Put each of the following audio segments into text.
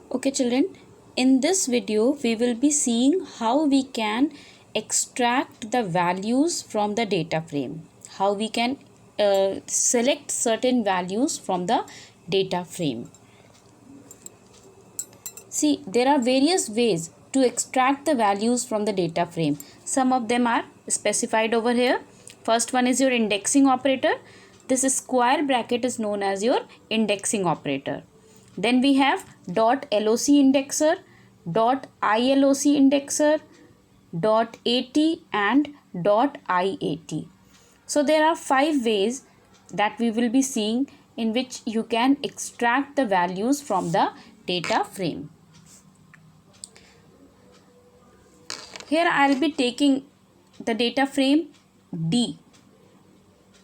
Okay children, in this video we will be seeing how we can extract the values from the data frame. How we can select certain values from the data frame. See, there are various ways to extract the values from the data frame. Some of them are specified over here. First one is your indexing operator. This square bracket is known as your indexing operator. Then we have .loc indexer, .iloc indexer, .at and .iat. So there are 5 ways that we will be seeing in which you can extract the values from the data frame. Here I will be taking the data frame D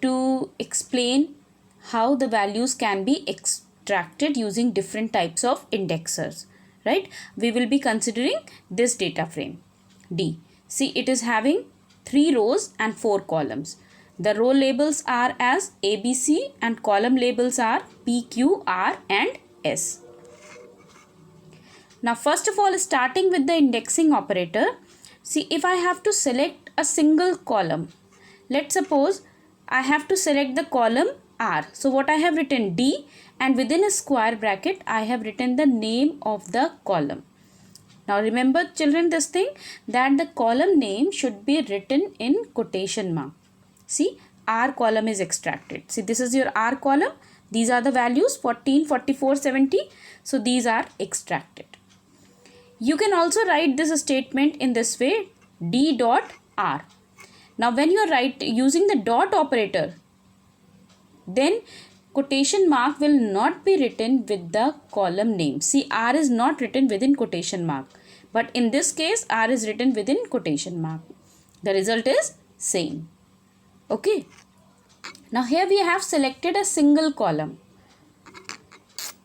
to explain how the values can be extracted using different types of indexers, right? We will be considering this data frame D. See, it is having 3 rows and 4 columns. The row labels are as ABC and column labels are P, Q, R and S. Now first of all, starting with the indexing operator, see, if I have to select a single column, let's suppose I have to select the column R. So what I have written D, and within a square bracket I have written the name of the column. Now remember children this thing, that the column name should be written in quotation mark. See, R column is extracted. See, this is your R column. These are the values 14, 44, 70. So these are extracted. You can also write this statement in this way, D dot R. Now when you are using the dot operator, then quotation mark will not be written with the column name. See, R is not written within quotation mark, but in this case R is written within quotation mark. The result is same. Okay. Now here we have selected a single column.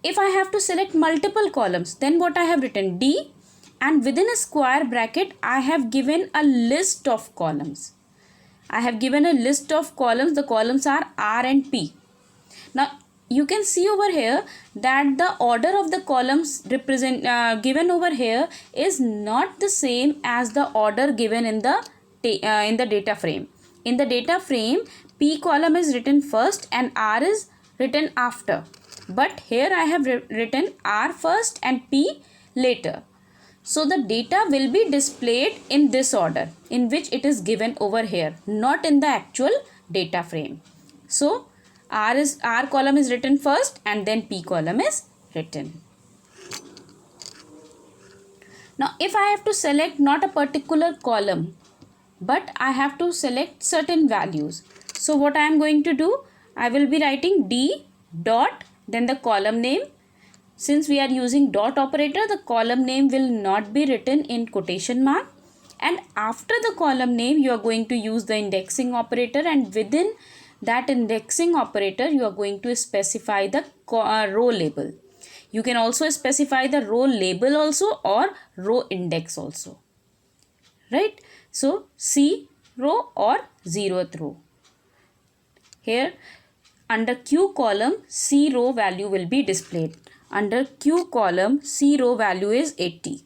If I have to select multiple columns, then what I have written, D, and within a square bracket I have given a list of columns. I have given a list of columns. The columns are R and P. Now you can see over here that the order of the columns given over here is not the same as the order given in the data frame. In the data frame, P column is written first and R is written after. But here I have written R first and P later. So the data will be displayed in this order in which it is given over here, not in the actual data frame. So R column is written first and then P column is written. Now if I have to select not a particular column, but I have to select certain values. So what I am going to do, I will be writing D dot, then the column name. Since we are using dot operator, the column name will not be written in quotation mark. And after the column name, you are going to use the indexing operator, and within that indexing operator, you are going to specify the row label. You can also specify the row label also or row index also. Right? So, C row or 0th row. Here, under Q column, C row value will be displayed. Under Q column, C row value is 80.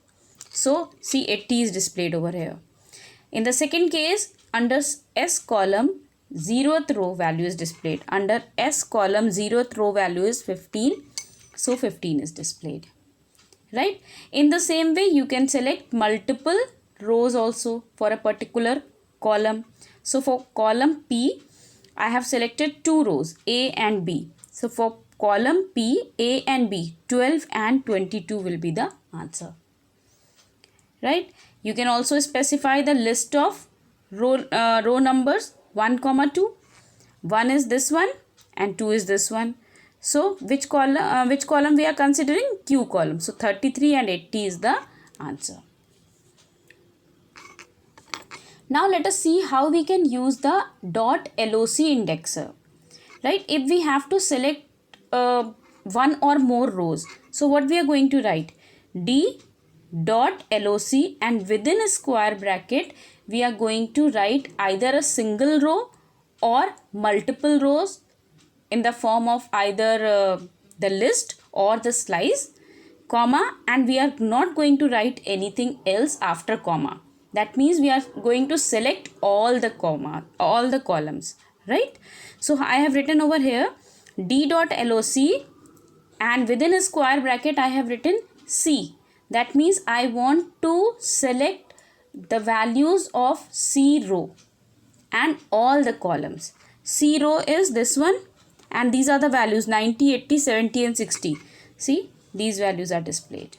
So, see, 80 is displayed over here. In the second case, under S column, 0th row value is displayed. Under S column, 0th row value is 15. So, 15 is displayed. Right? In the same way, you can select multiple rows also for a particular column. So, for column P, I have selected 2 rows, A and B. So, for column P, A and B, 12 and 22 will be the answer. Right? You can also specify the list of row numbers 1, 2. 1 is this one and 2 is this one. So, which column we are considering? Q column. So, 33 and 80 is the answer. Now, let us see how we can use the .loc indexer. Right? If we have to select one or more rows, so what we are going to write? D dot loc, and within a square bracket we are going to write either a single row or multiple rows in the form of either the list or the slice. comma, and we are not going to write anything else after comma. That means we are going to select all the columns, right? So I have written over here D dot LOC, and within a square bracket I have written C. That means I want to select the values of C row and all the columns. C row is this one, and these are the values 90, 80, 70 and 60. See, these values are displayed,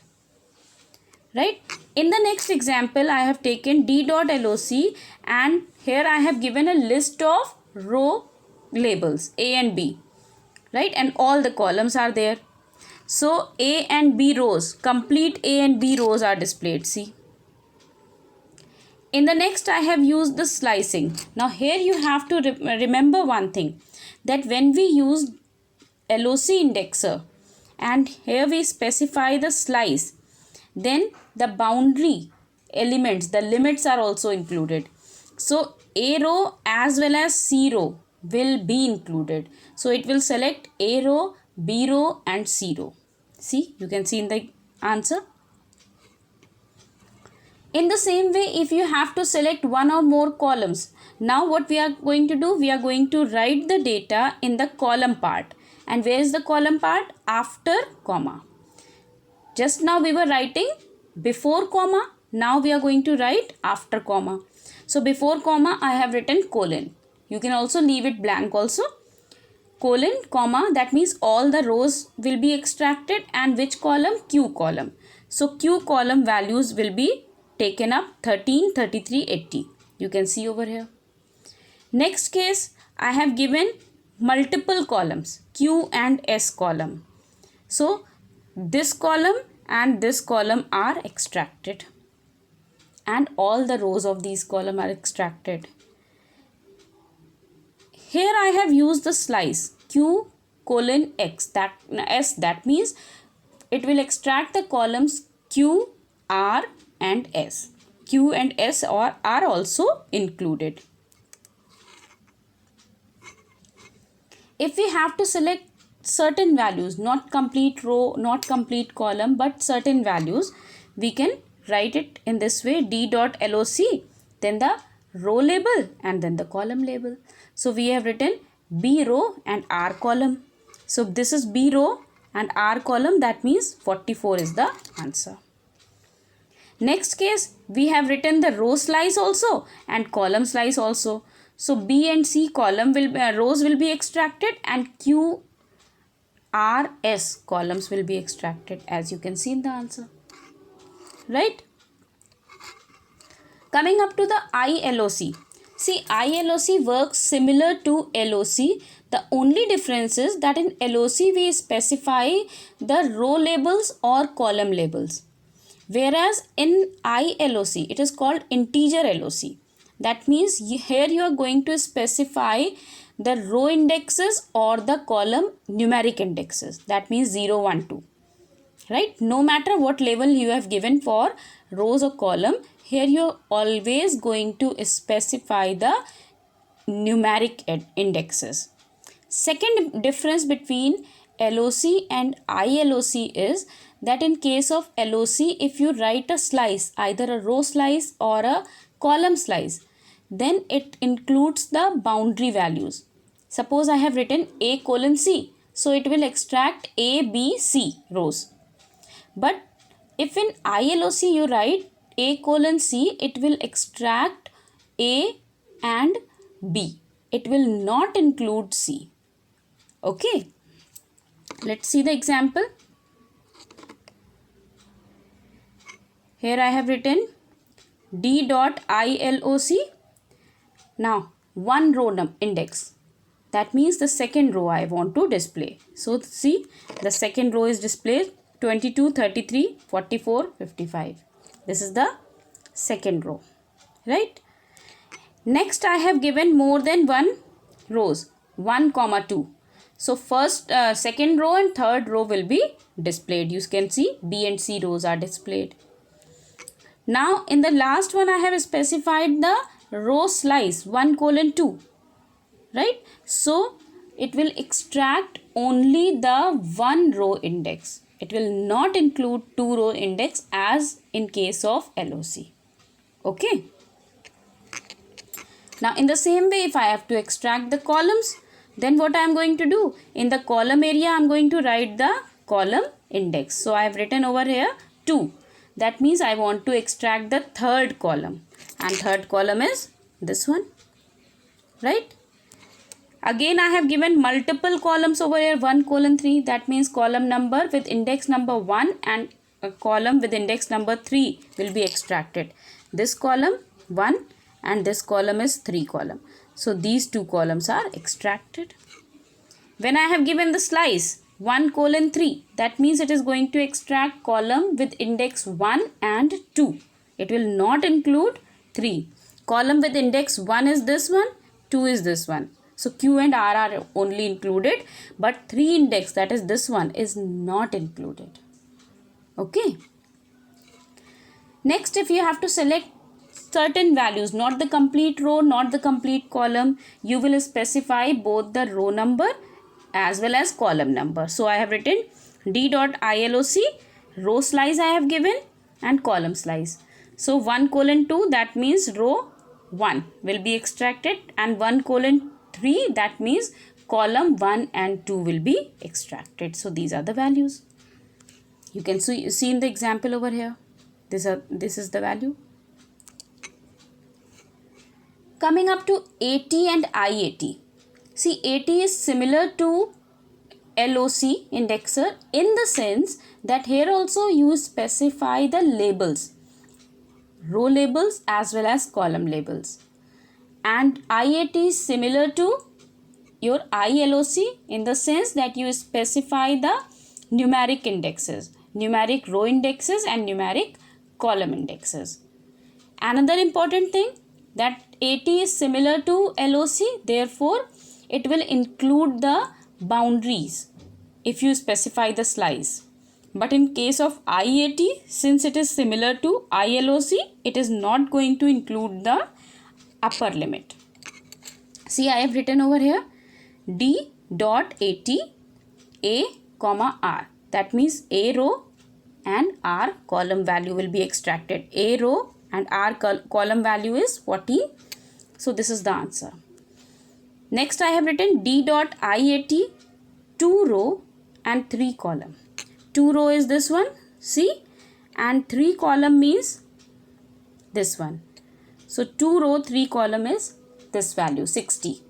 right? In the next example, I have taken D dot LOC, and here I have given a list of row labels A and B, right? And all the columns are there. So A and B rows, complete A and B rows are displayed. See. In the next, I have used the slicing. Now here you have to remember one thing, that when we use LOC indexer and here we specify the slice, then the boundary elements, the limits are also included. So A row as well as C row will be included. So it will select A row, B row and C row. See, you can see in the answer. In the same way, if you have to select one or more columns, now what we are going to do, we are going to write the data in the column part. And where is the column part? After comma. Just now we were writing before comma, now we are going to write after comma. So before comma I have written colon. You can also leave it blank also. Colon, comma, that means all the rows will be extracted, and which column? Q column. So Q column values will be taken up 13, 33, 80. You can see over here. Next case, I have given multiple columns, Q and S column. So this column and this column are extracted, and all the rows of these columns are extracted. Here I have used the slice Q colon X, S, that means it will extract the columns Q, R and S. Q and S are also included. If we have to select certain values, not complete row, not complete column, but certain values, we can write it in this way: D dot LOC, then the row label and then the column label. So we have written B row and R column. So this is B row and R column, that means 44 is the answer. Next case, we have written the row slice also and column slice also. So B and C column rows will be extracted, and Q, R, S columns will be extracted, as you can see in the answer, right? Coming up to the ILOC. See, ILOC works similar to LOC. The only difference is that in LOC we specify the row labels or column labels, whereas in ILOC it is called integer LOC. That means here you are going to specify the row indexes or the column numeric indexes. That means 0, 1, 2. Right? No matter what label you have given for rows or column, here you are always going to specify the numeric indexes. Second difference between LOC and ILOC is that in case of LOC, if you write a slice, either a row slice or a column slice, then it includes the boundary values. Suppose I have written A colon C, so it will extract A, B, C rows. But if in ILOC you write A colon C, it will extract A and B. It will not include C. Okay. Let's see the example. Here I have written D dot ILOC. Now one row index. That means the second row I want to display. So see, the second row is displayed 22, 33, 44, 55. This is the second row, right? Next I have given more than one rows, 1, 2. So first, second row and third row will be displayed. You can see B and C rows are displayed. Now in the last one I have specified the row slice 1 colon 2, right? So it will extract only the one row index. It will not include 2 row index as in case of LOC. Okay. Now in the same way, if I have to extract the columns, then what I am going to do? In the column area, I am going to write the column index. So I have written over here 2. That means I want to extract the third column. And third column is this one. Right? Again, I have given multiple columns over here, 1 colon 3. That means column number with index number 1 and a column with index number 3 will be extracted. This column 1 and this column is 3 column. So these 2 columns are extracted. When I have given the slice 1 colon 3, that means it is going to extract column with index 1 and 2. It will not include 3. Column with index 1 is this one, 2 is this one. So Q and R are only included, but 3 index, that is this one, is not included. Okay. Next, if you have to select certain values, not the complete row, not the complete column, you will specify both the row number as well as column number. So I have written D.ILOC, row slice I have given and column slice. So 1 colon 2, that means row 1 will be extracted, and 1 colon 3, that means column 1 and 2 will be extracted. So these are the values. You can see in the example over here. This is the value. Coming up to AT and IAT. See, AT is similar to LOC, indexer, in the sense that here also you specify the labels, row labels as well as column labels. And IAT is similar to your ILOC in the sense that you specify the numeric indexes, numeric row indexes and numeric column indexes. Another important thing, that AT is similar to LOC, therefore it will include the boundaries if you specify the slice. But in case of IAT, since it is similar to ILOC, it is not going to include the upper limit. See, I have written over here D.AT A, R. That means A row and R column value will be extracted. A row and R column value is 14. So this is the answer. Next, I have written D.IAT 2 row and 3 column. 2 row is this one, see, and 3 column means this one. So 2 row 3 column is this value 60,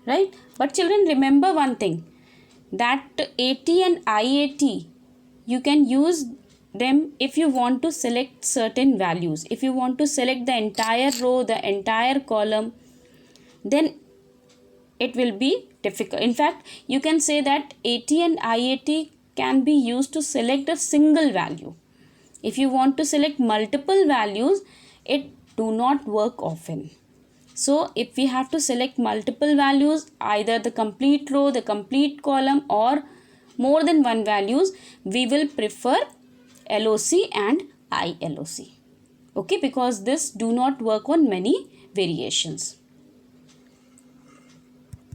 right? But children, remember one thing, that AT and IAT, you can use them if you want to select certain values. If you want to select the entire row, the entire column, then it will be difficult. In fact, you can say that AT and IAT can be used to select a single value. If you want to select multiple values, it do not work often. So if we have to select multiple values, either the complete row, the complete column, or more than one values, we will prefer LOC and ILOC. Okay, because this do not work on many variations.